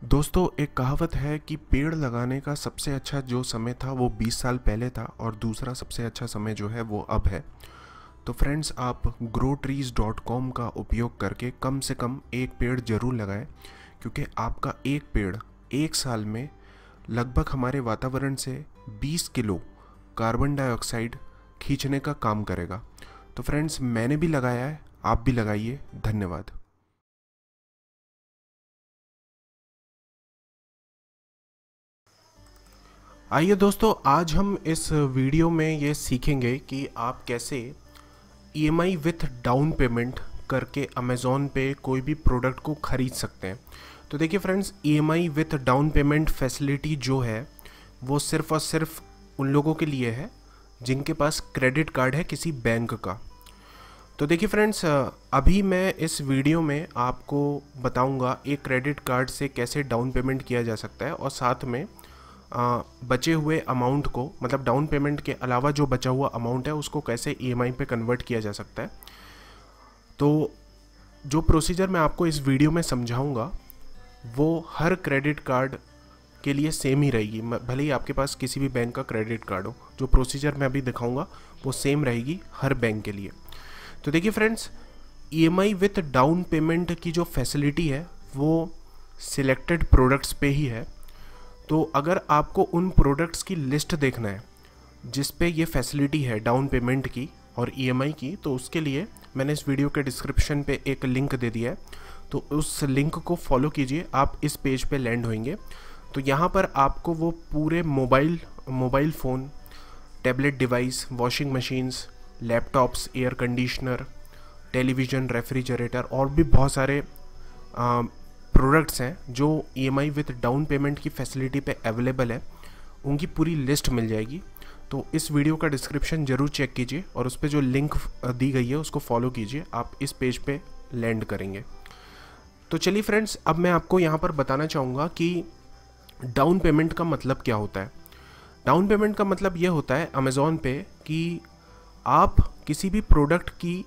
दोस्तों, एक कहावत है कि पेड़ लगाने का सबसे अच्छा जो समय था वो 20 साल पहले था और दूसरा सबसे अच्छा समय जो है वो अब है। तो फ्रेंड्स, आप growtrees.com का उपयोग करके कम से कम एक पेड़ ज़रूर लगाएं, क्योंकि आपका एक पेड़ एक साल में लगभग हमारे वातावरण से 20 किलो कार्बन डाइऑक्साइड खींचने का काम करेगा। तो फ्रेंड्स, मैंने भी लगाया है, आप भी लगाइए। धन्यवाद। आइए दोस्तों, आज हम इस वीडियो में ये सीखेंगे कि आप कैसे EMI विथ डाउन पेमेंट करके अमेज़ॉन पे कोई भी प्रोडक्ट को ख़रीद सकते हैं। तो देखिए friends, EMI with down payment facility जो है वो सिर्फ़ और सिर्फ उन लोगों के लिए है जिनके पास क्रेडिट कार्ड है किसी बैंक का। तो देखिए फ्रेंड्स, अभी मैं इस वीडियो में आपको बताऊंगा एक क्रेडिट कार्ड से कैसे डाउन पेमेंट किया जा सकता है और साथ में बचे हुए अमाउंट को, मतलब डाउन पेमेंट के अलावा जो बचा हुआ अमाउंट है उसको कैसे EMI पे कन्वर्ट किया जा सकता है। तो जो प्रोसीजर मैं आपको इस वीडियो में समझाऊंगा वो हर क्रेडिट कार्ड के लिए सेम ही रहेगी, भले ही आपके पास किसी भी बैंक का क्रेडिट कार्ड हो। जो प्रोसीजर मैं अभी दिखाऊंगा वो सेम रहेगी हर बैंक के लिए। तो देखिए friends, EMI with down payment की जो फैसिलिटी है वो सिलेक्टेड प्रोडक्ट्स पे ही है। तो अगर आपको उन प्रोडक्ट्स की लिस्ट देखना है जिस पे ये फैसिलिटी है डाउन पेमेंट की और EMI की, तो उसके लिए मैंने इस वीडियो के डिस्क्रिप्शन पे एक लिंक दे दिया है। तो उस लिंक को फॉलो कीजिए, आप इस पेज पे लैंड होंगे। तो यहाँ पर आपको वो पूरे mobile phone, tablet device, washing machines, laptops, air conditioner, television, refrigerator और भी बहुत सारे प्रोडक्ट्स हैं जो EMI विथ डाउन पेमेंट की फैसिलिटी पे अवेलेबल है, उनकी पूरी लिस्ट मिल जाएगी। तो इस वीडियो का डिस्क्रिप्शन ज़रूर चेक कीजिए और उस पर जो लिंक दी गई है उसको फॉलो कीजिए, आप इस पेज पे लैंड करेंगे। तो चलिए फ्रेंड्स, अब मैं आपको यहाँ पर बताना चाहूँगा कि डाउन पेमेंट का मतलब क्या होता है। डाउन पेमेंट का मतलब ये होता है अमेज़ॉन पे कि आप किसी भी प्रोडक्ट की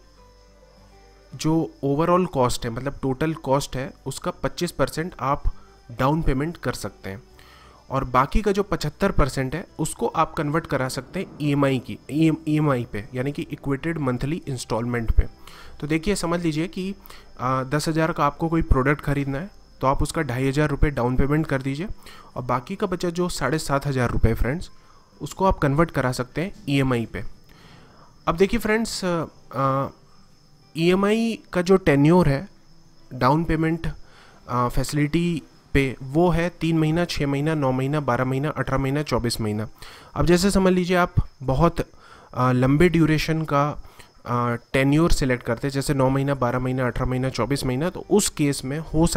जो ओवरऑल कॉस्ट है, मतलब टोटल कॉस्ट है, उसका 25% आप डाउन पेमेंट कर सकते हैं और बाकी का जो 75% है उसको आप कन्वर्ट करा सकते हैं EMI पे, यानी कि इक्वेटेड मंथली इंस्टॉलमेंट पे। तो देखिए, समझ लीजिए कि 10,000 का आपको कोई प्रोडक्ट खरीदना है तो आप उसका 2,500 रुपये डाउन पेमेंट कर दीजिए और बाकी का बचा जो 7,500 रुपये फ्रेंड्स, उसको आप कन्वर्ट करा सकते हैं EMI पे। अब देखिए फ्रेंड्स, EMI का जो टेन्योर है डाउन पेमेंट फैसिलिटी पे वो है 3 महीना, 6 महीना, 9 महीना, 12 महीना, 18 महीना, 24 महीना। अब जैसे समझ लीजिए आप बहुत लंबे ड्यूरेशन का टेन्योर सिलेक्ट करते हैं, जैसे 9 महीना, 12 महीना, 18 महीना, 24 महीना, तो उस केस में हो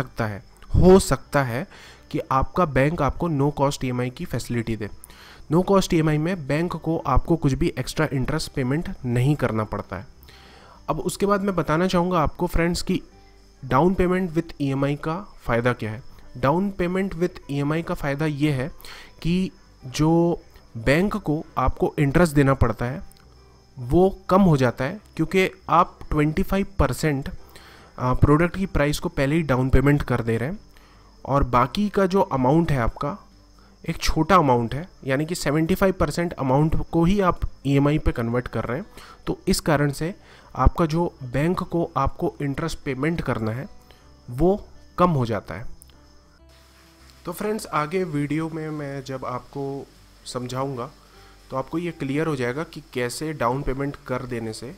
सकता है कि आपका बैंक आपको नो कॉस्ट EMI की फैसिलिटी दे। नो कॉस्ट EMI में बैंक को आपको कुछ भी एक्स्ट्रा इंटरेस्ट पेमेंट नहीं करना पड़ता है। अब उसके बाद मैं बताना चाहूँगा आपको फ्रेंड्स कि डाउन पेमेंट विथ EMI का फ़ायदा क्या है। डाउन पेमेंट विथ EMI का फ़ायदा ये है कि जो बैंक को आपको इंटरेस्ट देना पड़ता है वो कम हो जाता है, क्योंकि आप 25% प्रोडक्ट की प्राइस को पहले ही डाउन पेमेंट कर दे रहे हैं और बाकी का जो अमाउंट है आपका एक छोटा अमाउंट है, यानी कि 75% अमाउंट को ही आप EMI पे कन्वर्ट कर रहे हैं। तो इस कारण से आपका जो बैंक को आपको इंटरेस्ट पेमेंट करना है वो कम हो जाता है। तो फ्रेंड्स, आगे वीडियो में मैं जब आपको समझाऊंगा तो आपको ये क्लियर हो जाएगा कि कैसे डाउन पेमेंट कर देने से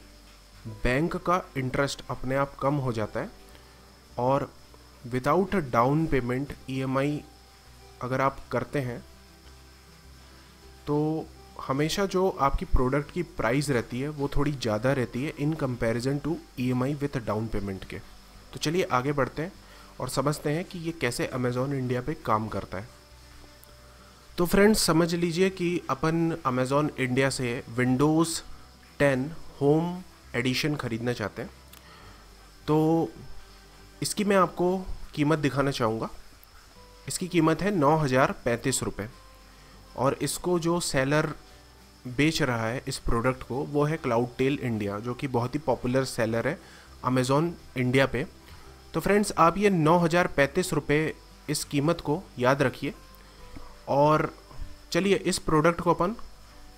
बैंक का इंटरेस्ट अपने आप कम हो जाता है और विदाउट डाउन पेमेंट EMI अगर आप करते हैं तो हमेशा जो आपकी प्रोडक्ट की प्राइस रहती है वो थोड़ी ज़्यादा रहती है in comparison to EMI with down payment के। तो चलिए आगे बढ़ते हैं और समझते हैं कि ये कैसे अमेज़ॉन इंडिया पे काम करता है। तो फ्रेंड्स, समझ लीजिए कि अपन अमेज़ॉन इंडिया से विंडोज़ 10 होम एडिशन ख़रीदना चाहते हैं। तो इसकी मैं आपको कीमत दिखाना चाहूँगा। इसकी कीमत है 9,035 रुपये और इसको जो सेलर बेच रहा है इस प्रोडक्ट को वो है क्लाउडटेल इंडिया, जो कि बहुत ही पॉपुलर सेलर है अमेज़ॉन इंडिया पे। तो फ्रेंड्स, आप ये 9,035 रुपये इस कीमत को याद रखिए और चलिए इस प्रोडक्ट को अपन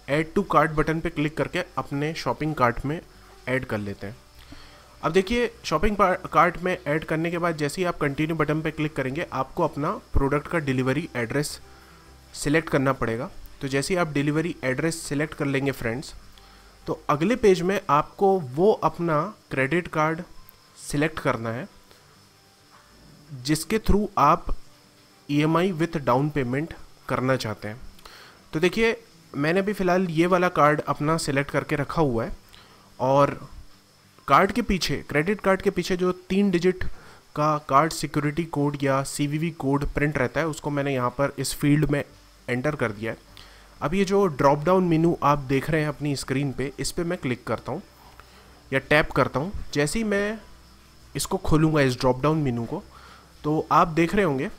ऐड टू कार्ट बटन पे क्लिक करके अपने शॉपिंग कार्ट में ऐड कर लेते हैं। अब देखिए शॉपिंग कार्ट में ऐड करने के बाद जैसे ही आप कंटिन्यू बटन पे क्लिक करेंगे आपको अपना प्रोडक्ट का डिलीवरी एड्रेस सिलेक्ट करना पड़ेगा। तो जैसे ही आप डिलीवरी एड्रेस सिलेक्ट कर लेंगे फ्रेंड्स, तो अगले पेज में आपको वो अपना क्रेडिट कार्ड सिलेक्ट करना है जिसके थ्रू आप EMI विथ डाउन पेमेंट करना चाहते हैं। तो देखिए मैंने भी फ़िलहाल ये वाला कार्ड अपना सिलेक्ट करके रखा हुआ है और कार्ड के पीछे, क्रेडिट कार्ड के पीछे जो 3 डिजिट का कार्ड सिक्योरिटी कोड या CVV कोड प्रिंट रहता है उसको मैंने यहाँ पर इस फील्ड में एंटर कर दिया है। अब ये जो ड्रॉप डाउन मेनू आप देख रहे हैं अपनी स्क्रीन पे, इस पे मैं क्लिक करता हूँ या टैप करता हूँ। जैसे ही मैं इसको खोलूँगा इस ड्रॉप डाउन मेनू को, तो आप देख रहे होंगे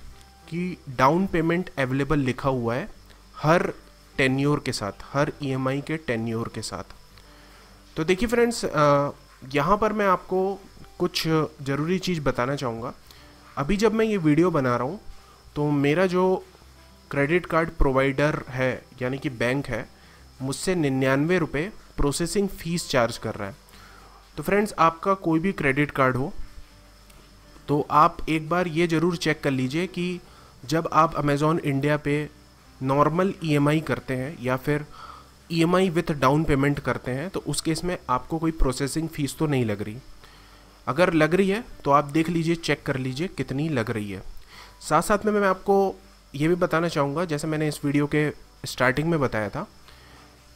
कि डाउन पेमेंट अवेलेबल लिखा हुआ है हर टेन्योर के साथ, हर EMI के टेन्योर के साथ। तो देखिए फ्रेंड्स, यहाँ पर मैं आपको कुछ ज़रूरी चीज़ बताना चाहूँगा। अभी जब मैं ये वीडियो बना रहा हूँ तो मेरा जो क्रेडिट कार्ड प्रोवाइडर है यानी कि बैंक है, मुझसे 99 रुपये प्रोसेसिंग फ़ीस चार्ज कर रहा है। तो फ्रेंड्स, आपका कोई भी क्रेडिट कार्ड हो तो आप एक बार ये ज़रूर चेक कर लीजिए कि जब आप अमेज़ॉन इंडिया पे नॉर्मल EMI करते हैं या फिर EMI विथ डाउन पेमेंट करते हैं तो उस केस में आपको कोई प्रोसेसिंग फ़ीस तो नहीं लग रही। अगर लग रही है तो आप देख लीजिए, चेक कर लीजिए कितनी लग रही है। साथ साथ में मैं आपको ये भी बताना चाहूँगा, जैसे मैंने इस वीडियो के स्टार्टिंग में बताया था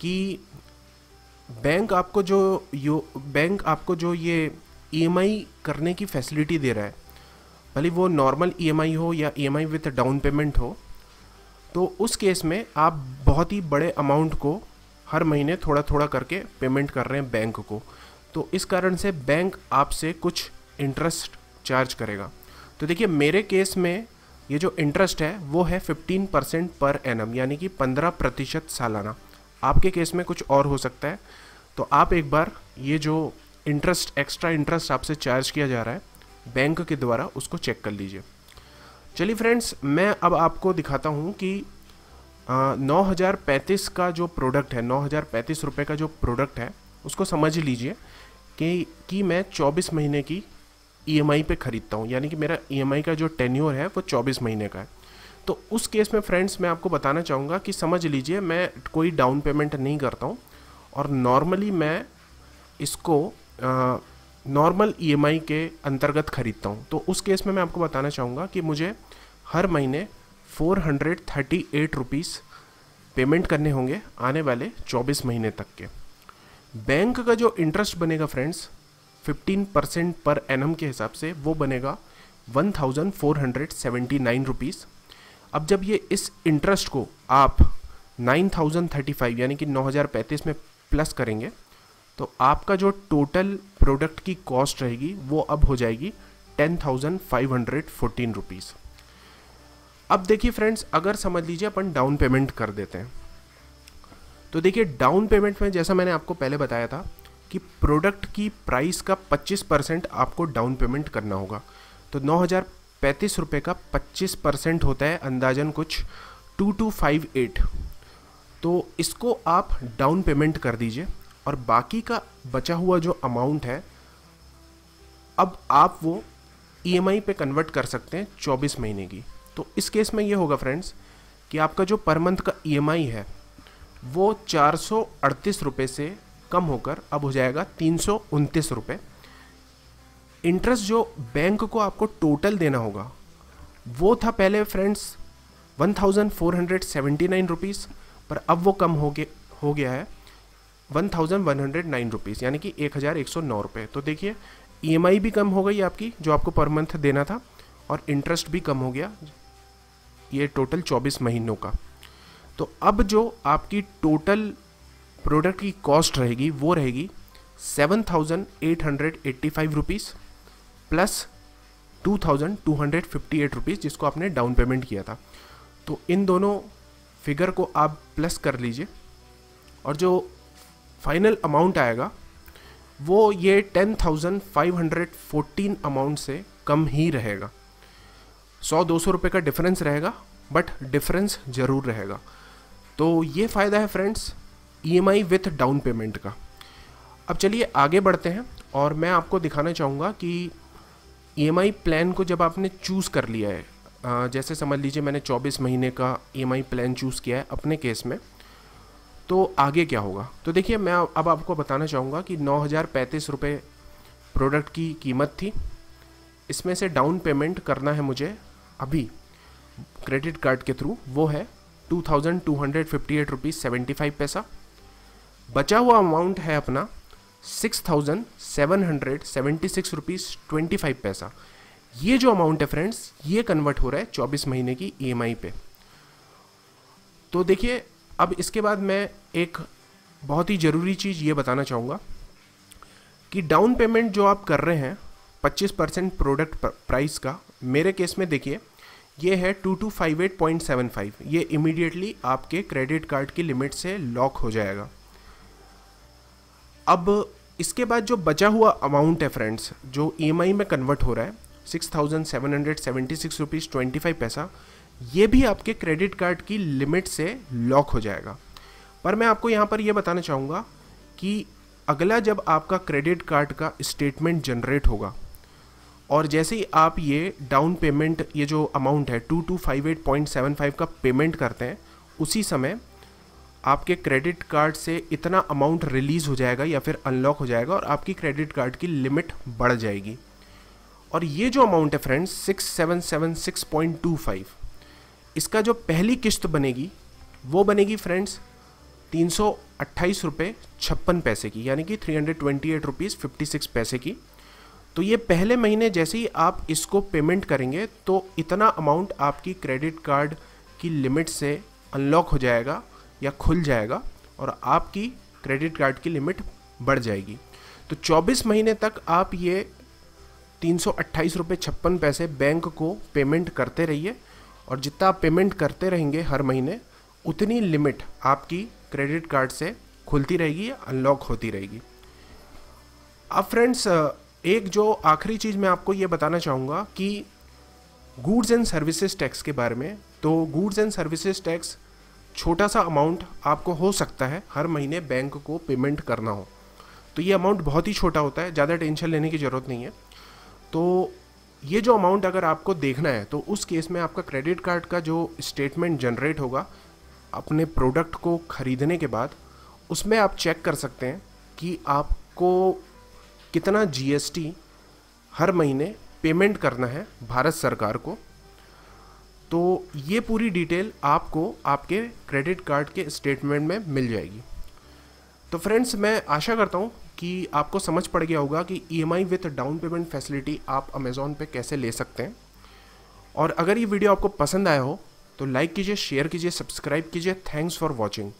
कि बैंक आपको जो ये EMI करने की फैसिलिटी दे रहा है, भले वो नॉर्मल EMI हो या EMI विथ डाउन पेमेंट हो, तो उस केस में आप बहुत ही बड़े अमाउंट को हर महीने थोड़ा थोड़ा करके पेमेंट कर रहे हैं बैंक को। तो इस कारण से बैंक आपसे कुछ इंटरेस्ट चार्ज करेगा। तो देखिए मेरे केस में ये जो इंटरेस्ट है वो है 15% पर एनम, यानी कि 15% सालाना। आपके केस में कुछ और हो सकता है। तो आप एक बार ये जो इंटरेस्ट, एक्स्ट्रा इंटरेस्ट आपसे चार्ज किया जा रहा है बैंक के द्वारा, उसको चेक कर लीजिए। चलिए फ्रेंड्स, मैं अब आपको दिखाता हूँ कि 9035 का जो प्रोडक्ट है, 9035 रुपये का जो प्रोडक्ट है उसको समझ लीजिए कि मैं 24 महीने की EMI पे ख़रीदता हूँ, यानी कि मेरा EMI का जो टेन्योर है वो 24 महीने का है। तो उस केस में फ्रेंड्स मैं आपको बताना चाहूँगा कि समझ लीजिए मैं कोई डाउन पेमेंट नहीं करता हूँ और नॉर्मली मैं इसको नॉर्मल EMI के अंतर्गत ख़रीदता हूँ। तो उस केस में मैं आपको बताना चाहूँगा कि मुझे हर महीने 438 रुपीज़ पेमेंट करने होंगे आने वाले 24 महीने तक के। बैंक का जो इंटरेस्ट बनेगा फ्रेंड्स 15% पर एनम के हिसाब से वो बनेगा 1479 रुपीज़। अब जब ये इस इंटरेस्ट को आप 9035 यानी कि 9035 में प्लस करेंगे तो आपका जो टोटल प्रोडक्ट की कॉस्ट रहेगी वो अब हो जाएगी 10,514 रुपीज़। अब देखिए फ्रेंड्स, अगर समझ लीजिए अपन डाउन पेमेंट कर देते हैं, तो देखिए डाउन पेमेंट में जैसा मैंने आपको पहले बताया था कि प्रोडक्ट की प्राइस का 25% आपको डाउन पेमेंट करना होगा। तो 9035 रुपये का 25% होता है अंदाजन कुछ 2258। तो इसको आप डाउन पेमेंट कर दीजिए और बाकी का बचा हुआ जो अमाउंट है अब आप वो EMI पे कन्वर्ट कर सकते हैं 24 महीने की। तो इस केस में ये होगा फ्रेंड्स कि आपका जो पर मंथ का EMI है वो 438 रुपये से कम होकर अब हो जाएगा 329 रुपये। इंटरेस्ट जो बैंक को आपको टोटल देना होगा वो था पहले फ्रेंड्स 1479 रुपीज़, पर अब वो कम हो गया है 1109 रुपीज़, यानी कि 1109 रुपये। तो देखिए EMI भी कम हो गई आपकी जो आपको पर मंथ देना था और इंटरेस्ट भी कम हो गया, ये टोटल 24 महीनों का। तो अब जो आपकी टोटल प्रोडक्ट की कॉस्ट रहेगी वो रहेगी 7,885 रुपीज़ प्लस 2,258 रुपीज़ जिसको आपने डाउन पेमेंट किया था। तो इन दोनों फिगर को आप प्लस कर लीजिए और जो फाइनल अमाउंट आएगा वो ये 10,514 अमाउंट से कम ही रहेगा। 100-200 रुपये का डिफरेंस रहेगा, बट डिफरेंस ज़रूर रहेगा। तो ये फ़ायदा है friends EMI with down payment का। अब चलिए आगे बढ़ते हैं और मैं आपको दिखाना चाहूँगा कि EMI प्लान को जब आपने चूज़ कर लिया है, जैसे समझ लीजिए मैंने 24 महीने का EMI प्लान चूज़ किया है अपने केस में, तो आगे क्या होगा। तो देखिए मैं अब आपको बताना चाहूँगा कि 9,035 रुपये प्रोडक्ट की कीमत थी। इसमें से डाउन पेमेंट करना है मुझे अभी क्रेडिट कार्ड के थ्रू, वो है 2,258 रुपीज़ 75 पैसा। बचा हुआ अमाउंट है अपना 6,776 रुपीज़ 25 पैसा। ये जो अमाउंट है फ्रेंड्स, ये कन्वर्ट हो रहा है 24 महीने की EMI पे। तो देखिए अब इसके बाद मैं एक बहुत ही ज़रूरी चीज़ ये बताना चाहूँगा कि डाउन पेमेंट जो आप कर रहे हैं 25% प्रोडक्ट प्राइस का, मेरे केस में देखिए ये है 2258.75। ये इमीडिएटली आपके क्रेडिट कार्ड की लिमिट से लॉक हो जाएगा। अब इसके बाद जो बचा हुआ अमाउंट है फ्रेंड्स, जो EMI में कन्वर्ट हो रहा है 6,776 रुपीज़ 25 पैसा, ये भी आपके क्रेडिट कार्ड की लिमिट से लॉक हो जाएगा। पर मैं आपको यहाँ पर ये बताना चाहूँगा कि अगला जब आपका क्रेडिट कार्ड का स्टेटमेंट जनरेट होगा और जैसे ही आप ये डाउन पेमेंट, ये जो अमाउंट है 2258.75 का पेमेंट करते हैं, उसी समय आपके क्रेडिट कार्ड से इतना अमाउंट रिलीज़ हो जाएगा या फिर अनलॉक हो जाएगा और आपकी क्रेडिट कार्ड की लिमिट बढ़ जाएगी। और ये जो अमाउंट है फ्रेंड्स 6,776.25, इसका जो पहली किस्त बनेगी वो बनेगी फ्रेंड्स 328 रुपये 56 पैसे की, यानी कि 328 रुपीज़ 56 पैसे की। तो ये पहले महीने जैसे ही आप इसको पेमेंट करेंगे तो इतना अमाउंट आपकी क्रेडिट कार्ड की लिमिट से अनलॉक हो जाएगा या खुल जाएगा और आपकी क्रेडिट कार्ड की लिमिट बढ़ जाएगी। तो 24 महीने तक आप ये 328 रुपये 56 पैसे बैंक को पेमेंट करते रहिए और जितना आप पेमेंट करते रहेंगे हर महीने, उतनी लिमिट आपकी क्रेडिट कार्ड से खुलती रहेगी, अनलॉक होती रहेगी। अब फ्रेंड्स एक जो आखिरी चीज़ मैं आपको ये बताना चाहूँगा कि गुड्स एंड सर्विसेज टैक्स के बारे में। तो गुड्स एंड सर्विसेज टैक्स छोटा सा अमाउंट आपको हो सकता है हर महीने बैंक को पेमेंट करना हो, तो ये अमाउंट बहुत ही छोटा होता है, ज़्यादा टेंशन लेने की ज़रूरत नहीं है। तो ये जो अमाउंट अगर आपको देखना है तो उस केस में आपका क्रेडिट कार्ड का जो स्टेटमेंट जनरेट होगा अपने प्रोडक्ट को ख़रीदने के बाद, उसमें आप चेक कर सकते हैं कि आपको कितना GST हर महीने पेमेंट करना है भारत सरकार को। तो ये पूरी डिटेल आपको आपके क्रेडिट कार्ड के स्टेटमेंट में मिल जाएगी। तो फ्रेंड्स मैं आशा करता हूँ कि आपको समझ पड़ गया होगा कि EMI with down payment facility आप अमेज़ॉन पे कैसे ले सकते हैं। और अगर ये वीडियो आपको पसंद आया हो तो लाइक कीजिए, शेयर कीजिए, सब्सक्राइब कीजिए। Thanks for watching.